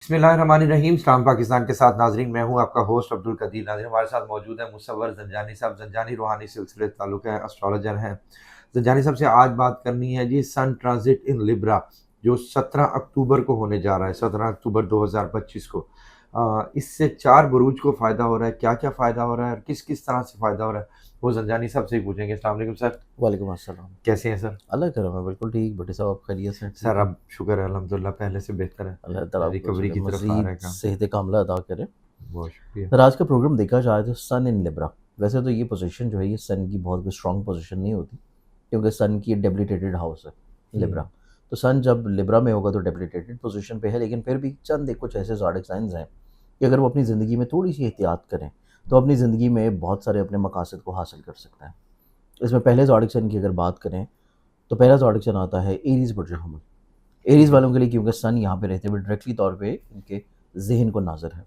बिस्मिल्लाहिर्रहमानिर्रहीम। इस्लाम पाकिस्तान के साथ नाजरीन, मैं हूं आपका होस्ट अब्दुल कदीर। नाजरीन, हमारे साथ मौजूद है मुसव्वर ज़ंजानी साहब। ज़ंजानी रूहानी सिलसिले ताल्लुक़ है, एस्ट्रोलॉजर हैं। ज़ंजानी साहब से आज बात करनी है जी सन ट्रांजिट इन लिब्रा, जो 17 अक्टूबर को होने जा रहा है, 17 अक्टूबर 2025 को। इससे 4 बुरूज को फ़ायदा हो रहा है। क्या क्या फ़ायदा हो रहा है और किस किस तरह से फ़ायदा हो रहा है, वो ज़ंजानी साहब से ही पूछेंगे। अस्सलाम वालेकुम सर। वालेकुम अस्सलाम। कैसे हैं सर? अल्लाह करम है, बिल्कुल ठीक। भट्टी साहब, आप खैरियत से हैं? सर ठीक है। अब शुक्र है, अल्हम्दुलिल्लाह पहले से बेहतर अल्लाह है। ताला आपको रिकवरी जो है की तरफ आ रहा मज़ीद है काम। सेहत कामला अता करे। बहुत शुक्रिया। सर, आज का प्रोग्राम देखा जाए तो सन इन लिब्रा, वैसे तो ये पोजीशन जो है ये सन की बहुत स्ट्रॉन्ग पोजीशन नहीं होती, क्योंकि सन की डेबिलिटेटेड हाउस है लिब्रा। तो सन जब लिब्रा में होगा तो डेबिलिटेटेड पोजीशन पे है, लेकिन फिर भी चंद एक कुछ ऐसे ज़ोडिक साइंस हैं कि अगर वो अपनी ज़िंदगी में थोड़ी सी एहतियात करें तो अपनी ज़िंदगी में बहुत सारे अपने मकासद को हासिल कर सकते हैं। इसमें पहले ज़ोडिक साइन की अगर बात करें तो पहला ज़ोडिक साइन आता है एरीज़ बुर्ज हमल। एरीज़ ठीक है। वालों के लिए, क्योंकि सन यहाँ पे रहते हुए डायरेक्टली तौर पे इनके ज़हन को नाज़र है,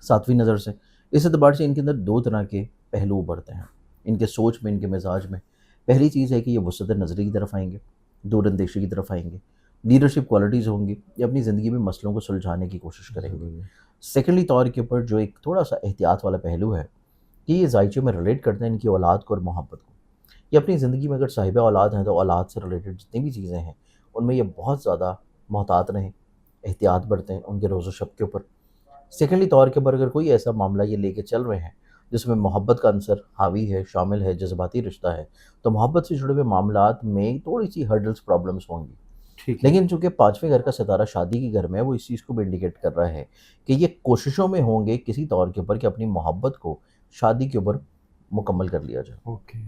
7वीं नज़र से। इस एतबार से इनके अंदर 2 तरह के पहलू उभरते हैं, इनके सोच में, इनके मिजाज में। पहली चीज़ है कि ये वसत नज़री की तरफ आएँगे, दूरअंदेशी की तरफ आएँगे, लीडरशिप क्वालिटीज़ होंगी, ये अपनी ज़िंदगी में मसलों को सुलझाने की कोशिश करेंगे। ज़रूर। सेकेंडली तौर के ऊपर जो एक थोड़ा-सा एहतियात वाला पहलू है कि ये ज़ायचे में रिलेट करते हैं इनकी औलाद को और मोहब्बत को। ये अपनी ज़िंदगी में अगर साहिबा औलाद हैं तो औलाद से रिलेटेड जितनी भी चीज़ें हैं उनमें ये बहुत ज़्यादा मोहतात रहें, एहतियात बरतें उनके रोज़ व शब के ऊपर। सेकेंडली तौर के ऊपर अगर कोई ऐसा मामला ये लेके चल रहे हैं जिसमें मोहब्बत का अंसर हावी है, शामिल है, जज्बाती रिश्ता है, तो मोहब्बत से जुड़े हुए मामलात में थोड़ी सी हर्डल्स, प्रॉब्लम्स होंगी। ठीक है। लेकिन चूंकि 5वें घर का सितारा शादी के घर में है, वो इस चीज़ को भी इंडिकेट कर रहा है कि ये कोशिशों में होंगे किसी तौर के ऊपर कि अपनी मोहब्बत को शादी के ऊपर मुकम्मल कर लिया जाए। ओके।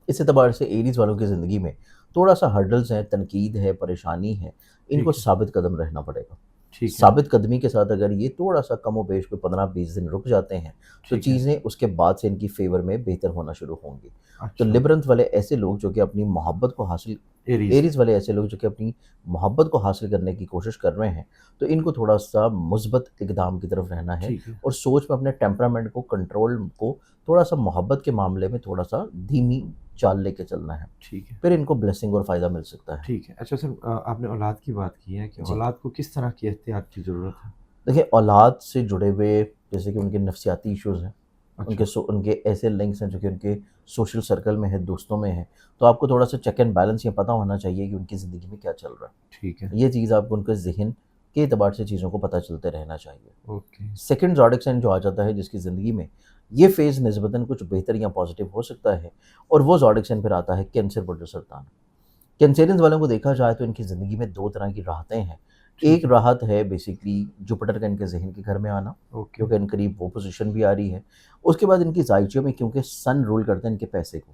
इस एतबार से एरीज़ वालों की ज़िंदगी में थोड़ा-सा हर्डल्स हैं, तनकीद है, परेशानी है, इनको ठीक है। साबित कदम रहना पड़ेगा। ठीक है। साबित कदमी के साथ अगर ये थोड़ा-सा कम ओ बेश कोई 15-20 दिन रुक जाते हैं, तो ठीक है। चीज़ें उसके बाद से इनकी फ़ेवर में बेहतर होना शुरू होंगी। तो अच्छा। लिबरंथ वाले ऐसे लोग जो कि अपनी मोहब्बत को हासिल एरीज़। एरीज़ वाले ऐसे लोग जो कि अपनी मोहब्बत को हासिल करने की कोशिश कर रहे हैं, तो इनको थोड़ा-सा मुस्बत इक़दाम की तरफ रहना है ठीक है। और सोच में अपने टेम्परामेंट को, कंट्रोल को थोड़ा-सा मोहब्बत के मामले में थोड़ा-सा धीमी चाल लेके चलना है। ठीक है। फिर इनको ब्लेसिंग और फ़ायदा मिल सकता है। ठीक है। अच्छा सर, आपने औलाद की बात की है कि जी। औलाद को किस तरह की एहतियात की ज़रूरत है? देखिए, औलाद से जुड़े हुए जैसे कि उनके नफ्सियाती इश्यूज़ हैं, अच्छा। उनके ऐसे लिंक्स हैं जो कि उनके सोशल सर्कल में है, दोस्तों में है, तो आपको थोड़ा-सा चेक एंड बैलेंस ये पता होना चाहिए कि उनकी ज़िंदगी में क्या चल रहा ठीक है। है। ये चीज़ आपको उनके ज़हन के एतबार से चीज़ों को पता चलते रहना चाहिए। ओके। सेकंड ज़ोडिक साइन जो आ जाता है जिसकी ज़िंदगी में ये फ़ेज़ निस्बतन कुछ बेहतर या पॉज़िटिव हो सकता है, और वो ज़ोडिक साइन फिर आता है कैंसर बुर्ज सरतान। कैंसेरियंस वालों को देखा जाए तो इनकी ज़िंदगी में 2 तरह की राहतें हैं। ठीक एक है। राहत है बेसिकली जुपिटर का इनके ज़हन के घर में आना, ओके। क्योंकि इनकरीब वो पोज़ीशन भी आ रही है। उसके बाद इनकी ज़ायचे में, क्योंकि सन रूल करते हैं इनके पैसे को।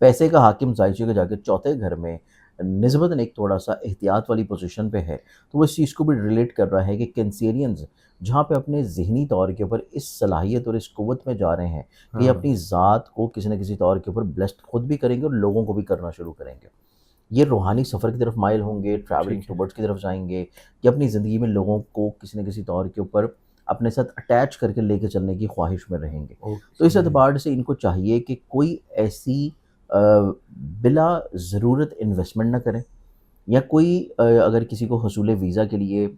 पैसे का हाकिम ज़ायचे के जाके चौथे घर में निस्बतन एक थोड़ा-सा एहतियात वाली पोज़ीशन पे है, तो वो इस चीज़ को भी रिलेट कर रहा है कि कैंसेरियंस जहाँ पे अपने ज़हनी तौर के ऊपर इस सलाहियत और इस क़ुव्वत में जा रहे हैं कि ये हाँ। अपनी ज़ात को किसी न किसी तौर के ऊपर ब्लेस्ड खुद भी करेंगे और लोगों को भी करना शुरू करेंगे। ये रूहानी सफ़र की तरफ माइल होंगे, ट्रैवलिंग ठीक है। टुवर्ड्स की तरफ जाएँगे, ये अपनी ज़िंदगी में लोगों को किसी न किसी तौर के ऊपर अपने साथ अटैच करके लेके चलने की ख़्वाहिश में रहेंगे। तो इस ओके। एतबार से इनको चाहिए कि कोई ऐसी बिला ज़रूरत इन्वेस्टमेंट ना करें, या कोई अगर किसी को हसूल वीज़ा के लिए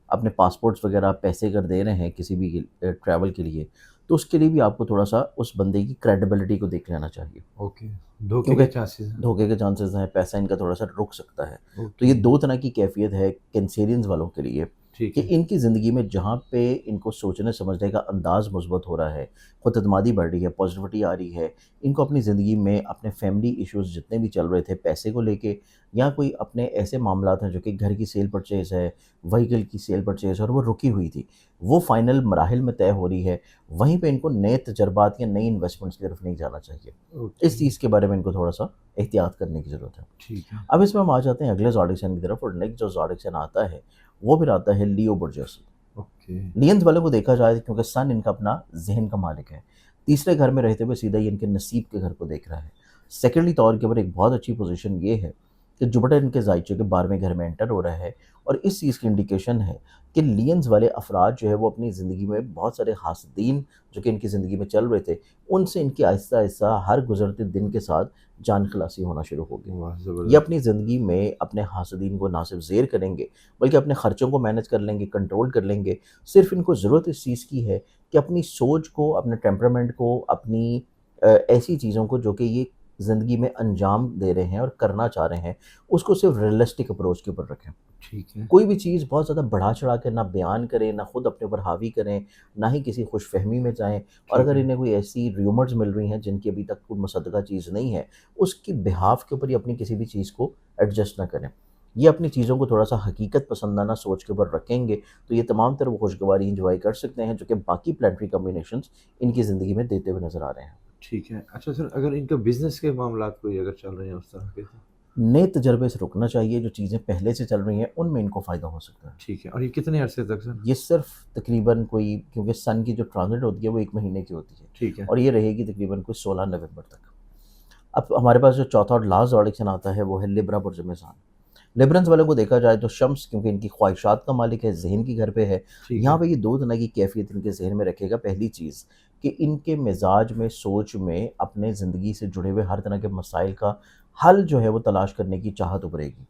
अपने पासपोर्ट्स वग़ैरह पैसे अगर दे रहे हैं किसी भी ट्रैवल के लिए, तो उसके लिए भी आपको थोड़ा-सा उस बंदे की क्रेडिबिलिटी को देख लेना चाहिए। ओके। धोखे क्योंकि के चांसेस हैं। धोखे के चांसेस हैं, पैसा इनका थोड़ा-सा रुक सकता है। तो ओके। ये 2 तरह की कैफ़ियत है कैंसेरियंस वालों के लिए ठीक कि है। इनकी ज़िंदगी में जहाँ पे इनको सोचने-समझने का अंदाज़ मुस्बत हो रहा है, खुद-एतमादी बढ़ रही है, पॉज़िटिविटी आ रही है, इनको अपनी ज़िंदगी में अपने फैमिली इश्यूज़ जितने भी चल रहे थे पैसे को लेके, या कोई अपने ऐसे मामलात हैं जो कि घर की सेल परचेज़ है, व्हीकल की सेल परचेज़ है और वो रुकी हुई थी, वो फ़ाइनल मराहिल में तय हो रही है, वहीं पे इनको नए तजर्बात या नई इन्वेस्टमेंट्स की तरफ नहीं जाना चाहिए। ओके। इस चीज़ के बारे में इनको थोड़ा-सा एहतियात करने की ज़रूरत है। ठीक है। अब इसमें हम आ जाते हैं अगले ज़ोडिक साइन की तरफ, और नेक्स्ट जो ज़ोडिक साइन आता है, वो फिर आता है लियो बुर्ज असद। ओके। लियंस वालों को देखा जाए क्योंकि सन इनका अपना ज़हन का मालिक है। तीसरे घर में रहते हुए सीधा ये इनके नसीब के घर को देख रहा है। सेकेंडली तौर के ऊपर एक बहुत अच्छी पोज़ीशन ये है کہ جوپٹر ان کے زائچے کے 12ویں گھر میں انٹر ہو رہا ہے، اور اس چیز کی انڈیکیشن ہے کہ لینز والے افراد جو ہے وہ اپنی زندگی میں بہت سارے حاسدین جو کہ ان کی زندگی میں چل رہے تھے، ان سے ان کی آہستہ آہستہ ہر گزرتے دن کے ساتھ جان خلاصی ہونا شروع ہوگی۔ واہ یہ زبردست. اپنی زندگی میں اپنے حاسدین کو نہ صرف زیر کریں گے بلکہ اپنے خرچوں کو مینج کر لیں گے، کنٹرول کر لیں گے۔ صرف ان کو ضرورت اس چیز کی ہے کہ اپنی سوچ کو، اپنے ٹیمپرامنٹ کو، اپنی ایسی چیزوں کو جو کہ یہ زندگی میں انجام دے رہے ہیں اور کرنا چاہ رہے ہیں، اس کو صرف ریئلسٹک اپروچ کے اوپر رکھیں۔ ٹھیک ہے. کوئی بھی چیز بہت زیادہ بڑھا چڑھا کے نہ بیان کریں، نہ خود اپنے اوپر حاوی کریں، نہ ہی کسی خوش فہمی میں جائیں، اور ٹھیک اگر ہے. انہیں کوئی ایسی ریومرز مل رہی ہیں جن کی ابھی تک کوئی مصدقہ چیز نہیں ہے، اس کی بہاف کے اوپر یہ اپنی کسی بھی چیز کو ایڈجسٹ نہ کریں۔ یہ اپنی چیزوں کو تھوڑا سا حقیقت پسندانہ سوچ کے اوپر رکھیں گے تو یہ تمام تر وہ خوشگواری انجوائے کر سکتے ہیں جو کہ باقی پلانٹری کمبینیشنز ان کی زندگی میں دیتے ہوئے نظر آ رہے ہیں۔ ٹھیک ہے. اچھا سر، اگر ان کا بزنس کے معاملات کوئی اگر چل رہے ہیں اس طرح کے تو؟ نئے تجربے سے رکنا چاہیے، جو چیزیں پہلے سے چل رہی ہیں ان میں ان کو فائدہ ہو سکتا ہے۔ ٹھیک ہے. اور یہ کتنے عرصے تک سر؟ یہ صرف تقریباً کوئی، کیونکہ سن کی جو ٹرانزٹ ہوتی ہے وہ 1 مہینے کی ہوتی ہے، ٹھیک ہے. اور یہ رہے گی تقریباً کوئی 16 نومبر تک۔ اب ہمارے پاس جو چوتھا اور لاسٹ زوڈک سائن آتا ہے وہ ہے لبرا برج میزان۔ لبرنس والوں کو دیکھا جائے تو شمس کیونکہ ان کی خواہشات کا مالک ہے، ذہن کی گھر پہ ہے، ٹھیک یہاں ہے. پہ یہ دو طرح کی کیفیت ان کے ذہن میں رکھے گا۔ پہلی چیز کہ ان کے مزاج میں، سوچ میں، اپنے زندگی سے جڑے ہوئے ہر طرح کے مسائل کا حل جو ہے وہ تلاش کرنے کی چاہت ابھرے گی۔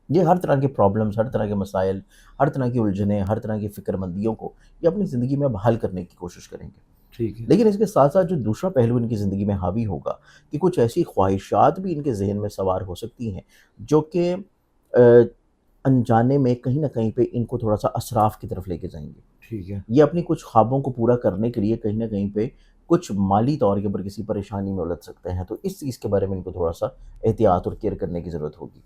یہ ہر طرح کے پرابلمس، ہر طرح کے مسائل، ہر طرح کی الجھنیں، ہر طرح کی فکر مندیوں کو یہ اپنی زندگی میں اب حل کرنے کی کوشش کریں گے۔ ٹھیک ہے. لیکن اس کے ساتھ ساتھ جو دوسرا پہلو ان کی زندگی میں حاوی ہوگا کہ کچھ ایسی خواہشات بھی ان کے ذہن میں سوار ہو سکتی ہیں جو کہ انجانے میں کہیں نہ کہیں پہ ان کو تھوڑا سا اسراف کی طرف لے کے جائیں گے۔ ٹھیک ہے. یہ اپنی کچھ خوابوں کو پورا کرنے کے لیے کہیں نہ کہیں پہ کچھ مالی طور کے اوپر کسی پریشانی میں الجھ سکتے ہیں، تو اس چیز کے بارے میں ان کو تھوڑا سا احتیاط اور کیئر کرنے کی ضرورت ہوگی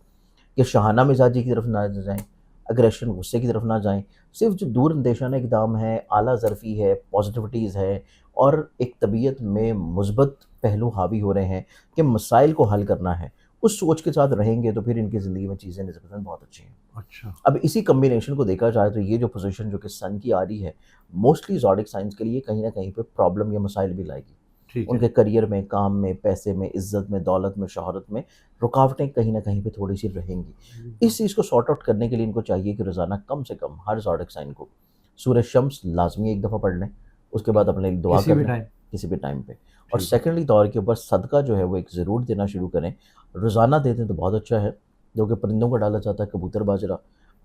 کہ شاہانہ مزاجی کی طرف نہ جائیں، اگریشن، غصے کی طرف نہ جائیں۔ صرف جو دور اندیشانہ اقدام ہے، اعلیٰ ظرفی ہے، پازیٹیوٹیز ہے، اور ایک طبیعت میں مثبت پہلو حاوی ہو رہے ہیں کہ مسائل کو حل کرنا ہے، اس سوچ کے ساتھ رہیں گے تو پھر ان کی زندگی میں چیزیں نسبتاً بہت اچھی ہیں۔ اچھا. اب اسی کمبینیشن کو دیکھا جائے تو یہ جو پوزیشن جو کہ سن کی آ رہی ہے موسٹلی زوڈک سائنس کے لیے کہیں نہ کہیں پہ پرابلم یا مسائل بھی لائے گی۔ ٹھیک ان ہے. کے کریئر میں، کام میں، پیسے میں، عزت میں، دولت میں، شہرت میں رکاوٹیں کہیں نہ کہیں پہ تھوڑی سی رہیں گی۔ اس چیز کو سارٹ آؤٹ کرنے کے لیے ان کو چاہیے کہ روزانہ کم سے کم ہر زوڈک سائن کو سورہ شمس لازمی ایک دفعہ پڑھ لیں، اس کے بعد اپنے لیے دعا کسی کر بھی لیں ٹائم. کسی بھی ٹائم پہ، اور ٹھیک ہے. سیکنڈلی طور کے اوپر صدقہ جو ہے وہ ایک ضرور دینا شروع کریں۔ روزانہ دیتے ہیں تو بہت اچھا ہے، جو کہ پرندوں کو ڈالا جاتا ہے، کبوتر باجرہ۔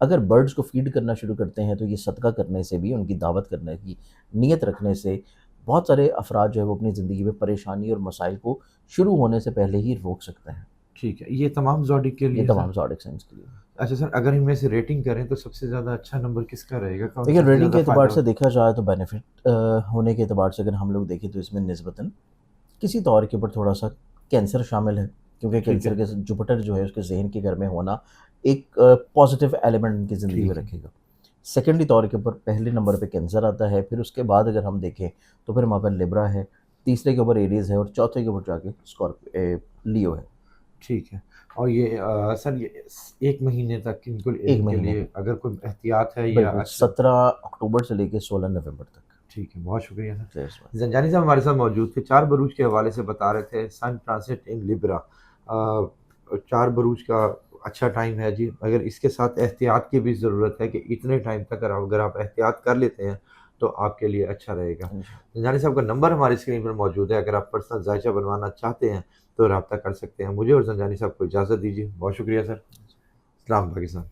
اگر برڈز کو فیڈ کرنا شروع کرتے ہیں تو یہ صدقہ کرنے سے بھی، ان کی دعوت کرنے کی نیت رکھنے سے بہت سارے افراد جو ہے وہ اپنی زندگی میں پریشانی اور مسائل کو شروع ہونے سے پہلے ہی روک سکتے ہیں۔ ٹھیک ہے. یہ تمام زوڈک کے یہ لیے سر؟ تمام زوڈک سائنس کے لیے۔ اچھا سر، اگر ان میں سے ریٹنگ کریں تو سب سے زیادہ اچھا نمبر کس کا رہے گا؟ کون دیکھیے سب سے ریٹنگ کے زیادہ اعتبار فائدہ سے دیکھا جائے تو بینیفٹ ہونے کے اعتبار سے اگر ہم لوگ دیکھیں تو اس میں نسبتاً کسی طور کے اوپر تھوڑا سا کینسر شامل ہے، کیونکہ ٹھیک ہے. کینسر کے جوپٹر جو ہے اس کے ذہن کے گھر میں ہونا ایک پازیٹیو ایلیمنٹ ان کی زندگی میں ٹھیک ہے. رکھے گا۔ سیکنڈلی طور کے اوپر پہلے نمبر پہ کینسر آتا ہے، پھر اس کے بعد اگر ہم دیکھیں تو پھر وہاں پر لیبرا ہے، تیسرے کے اوپر ایریز ہے، اور چوتھے کے اوپر جا کے لیو ہے۔ ٹھیک ہے. اور یہ سر یہ 1 مہینے تک ان کو ایک ان کے مہینے لیے اگر کوئی احتیاط ہے یا بالکل اچھا؟ 17 اکتوبر سے لے کے 16 نومبر تک۔ ٹھیک ہے. بہت شکریہ سر. تو اس بات زنجانی صاحب ہمارے ساتھ موجود تھے، 4 بروج کے حوالے سے بتا رہے تھے، سن ٹرانسٹ ان لیبرا، 4 بروج کا اچھا ٹائم ہے جی، مگر اس کے ساتھ احتیاط کی بھی ضرورت ہے کہ اتنے ٹائم تک اگر آپ احتیاط کر لیتے ہیں تو آپ کے لیے اچھا رہے گا۔ زنجانی صاحب کا نمبر ہماری اسکرین پر موجود ہے، اگر آپ پرسنل ذائچہ بنوانا چاہتے ہیں تو رابطہ کر سکتے ہیں۔ مجھے اور زنجانی صاحب کو اجازت دیجیے، بہت شکریہ سر۔ اسلام پاکستان۔